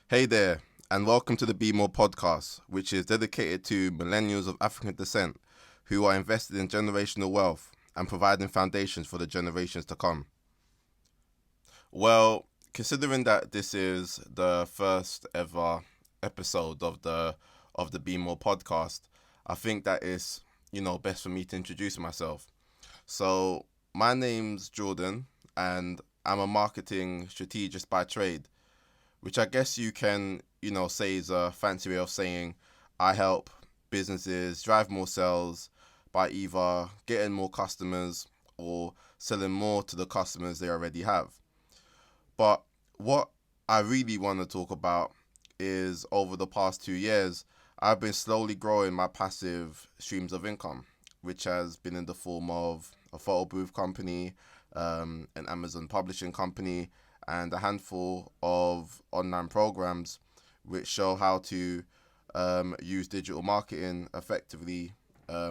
Hey there, and welcome to the bMoor podcast, which is dedicated to millennials of African descent who are invested in generational wealth and providing foundations for the generations to come. Well, considering that this is the first ever episode of the bMoor podcast, I think that is, best for me to introduce myself. So, my name's Jordan, and I'm a marketing strategist by trade, which I guess you can, say is a fancy way of saying I help businesses drive more sales by either getting more customers or selling more to the customers they already have. But what I really want to talk about is over the past 2 years, I've been slowly growing my passive streams of income, which has been in the form of a photo booth company, an Amazon publishing company, and a handful of online programs which show how to use digital marketing effectively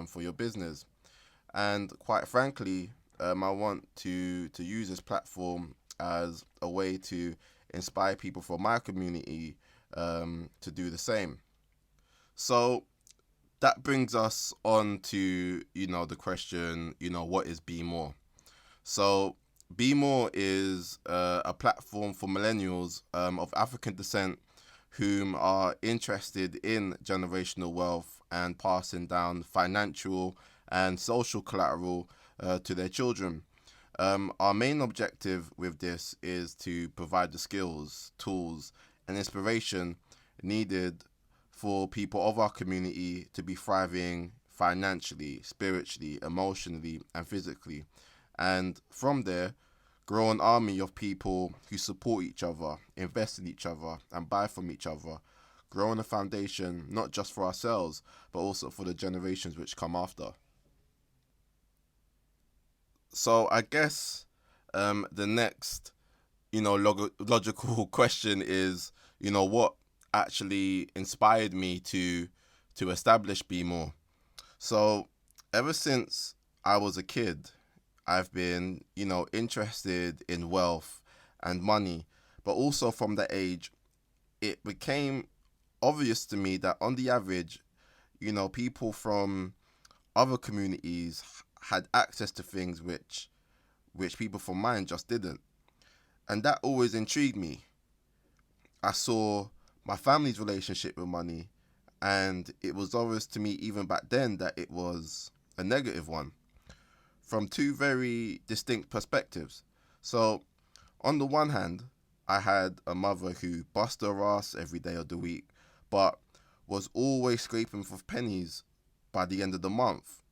for your business. And quite frankly, I want to use this platform as a way to inspire people from my community to do the same. So that brings us on to the question, what is bMoor? So bMoor is a platform for millennials of African descent whom are interested in generational wealth and passing down financial and social collateral to their children. Our main objective with this is to provide the skills, tools, and inspiration needed for people of our community to be thriving financially, spiritually, emotionally, and physically. And from there, grow an army of people who support each other, invest in each other, and buy from each other, growing a foundation not just for ourselves, but also for the generations which come after. So I guess the next, logical question is, what actually inspired me to establish bMoor. So ever since I was a kid, I've been, interested in wealth and money, but also from that age, it became obvious to me that on the average, people from other communities had access to things which people from mine just didn't. And that always intrigued me. I saw my family's relationship with money, and it was obvious to me even back then that it was a negative one from two very distinct perspectives. So, on the one hand, I had a mother who bust her ass every day of the week, but was always scraping for pennies by the end of the month.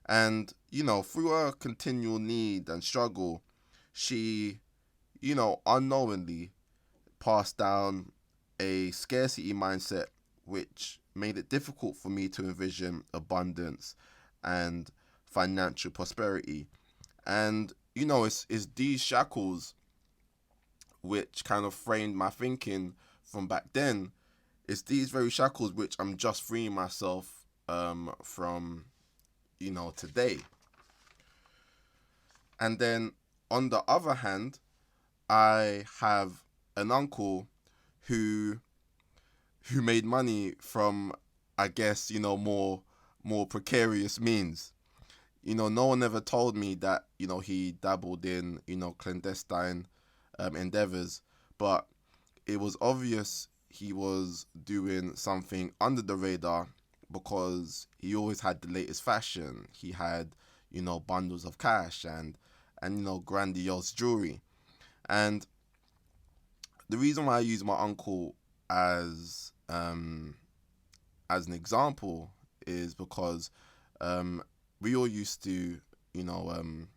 And, through her continual need and struggle, she, unknowingly passed down a scarcity mindset which made it difficult for me to envision abundance and financial prosperity. And, it's these shackles which kind of framed my thinking from back then. It's these very shackles which I'm just freeing myself from, today. And then on the other hand, I have an uncle who made money from, I guess, more precarious means. No one ever told me that, he dabbled in, clandestine endeavors, but it was obvious he was doing something under the radar because he always had the latest fashion. He had, bundles of cash and grandiose jewelry. And the reason why I use my uncle as an example is because we all used to, me and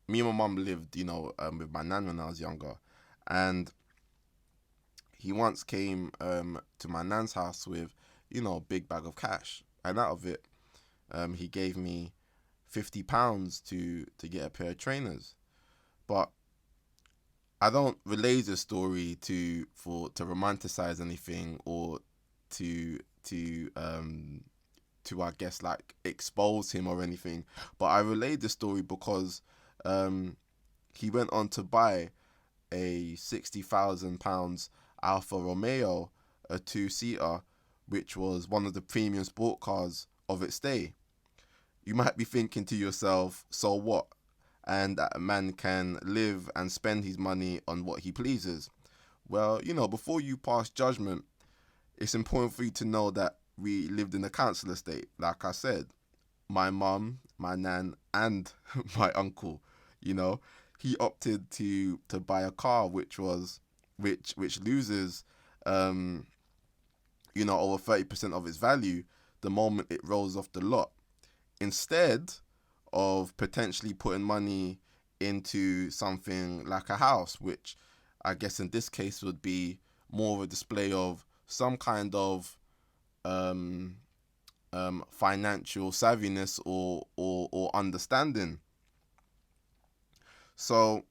my mum lived, with my nan when I was younger, and he once came to my nan's house with, a big bag of cash, and out of it, he gave me £50 to get a pair of trainers. But I don't relay this story to romanticize anything or to to um I guess like expose him or anything. But I relayed the story because he went on to buy a £60,000 Alfa Romeo, a two-seater, which was one of the premium sport cars of its day. You might be thinking to yourself, so what? And that a man can live and spend his money on what he pleases. Well, before you pass judgment, it's important for you to know that we lived in a council estate. Like I said, my mum, my nan, and my uncle, he opted to buy a car which loses over 30% of its value the moment it rolls off the lot, instead of potentially putting money into something like a house, which I guess in this case would be more of a display of some kind of financial savviness or understanding. So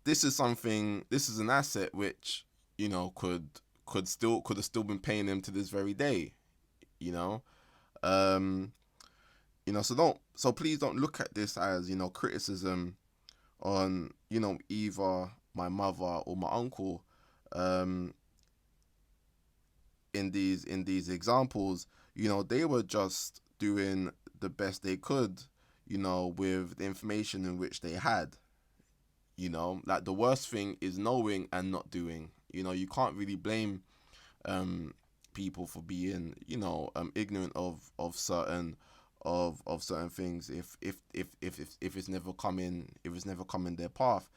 this is an asset which could have still been paying him to this very day. So please don't look at this as criticism on either my mother or my uncle. In these examples, they were just doing the best they could, with the information in which they had. Like, the worst thing is knowing and not doing. You can't really blame people for being ignorant of certain things if it's never come in their path.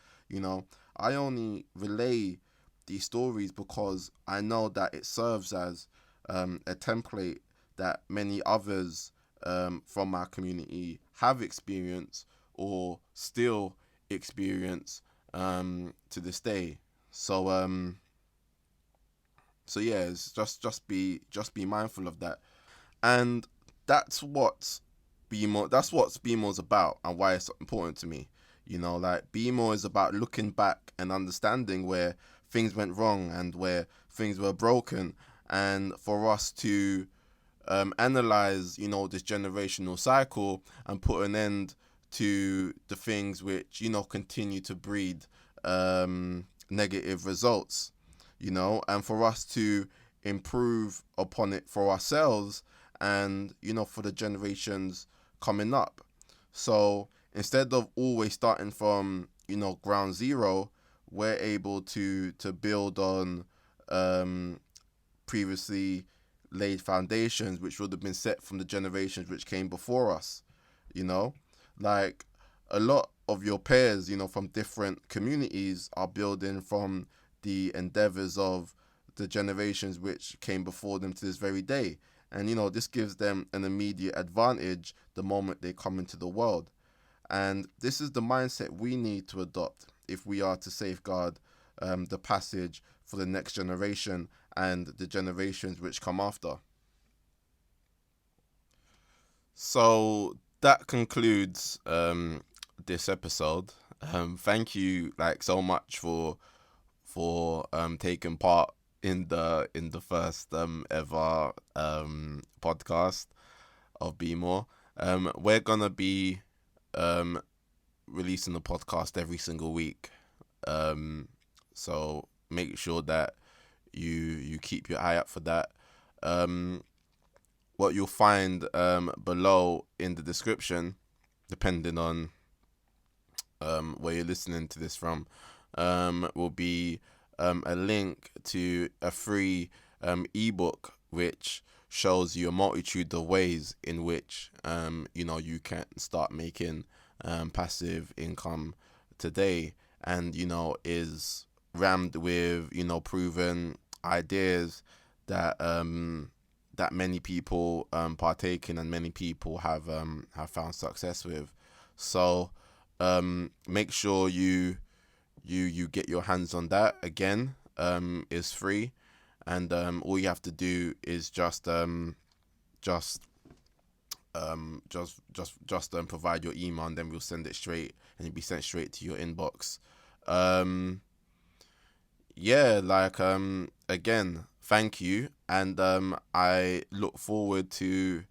I only relay these stories because I know that it serves as a template that many others from my community have experienced or still experience to this day. So yeah, it's just be mindful of that. And that's what bMoor's about, and why it's important to me. Like, bMoor is about looking back and understanding where things went wrong and where things were broken, and for us to analyze this generational cycle and put an end to the things which continue to breed negative results, and for us to improve upon it for ourselves and for the generations coming up. So instead of always starting from ground zero, we're able to build on previously laid foundations which would have been set from the generations which came before us. Like, a lot of your peers from different communities are building from the endeavors of the generations which came before them to this very day. And this gives them an immediate advantage the moment they come into the world. And this is the mindset we need to adopt if we are to safeguard the passage for the next generation and the generations which come after. So that concludes this episode. Thank you so much for taking part in the first ever podcast of bMoor. We're gonna be releasing the podcast every single week. So make sure that you keep your eye out for that. What you'll find below in the description, depending on where you're listening to this from, will be a link to a free ebook which shows you a multitude of ways in which you can start making passive income today, and is rammed with proven ideas that many people partake in and many people have found success with. So make sure you get your hands on that. Again, is free, and all you have to do is just provide your email, and then we'll send it straight, and it'll be sent straight to your inbox. Again, thank you, and I look forward to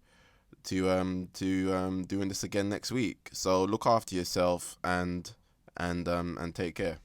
doing this again next week. So look after yourself and take care.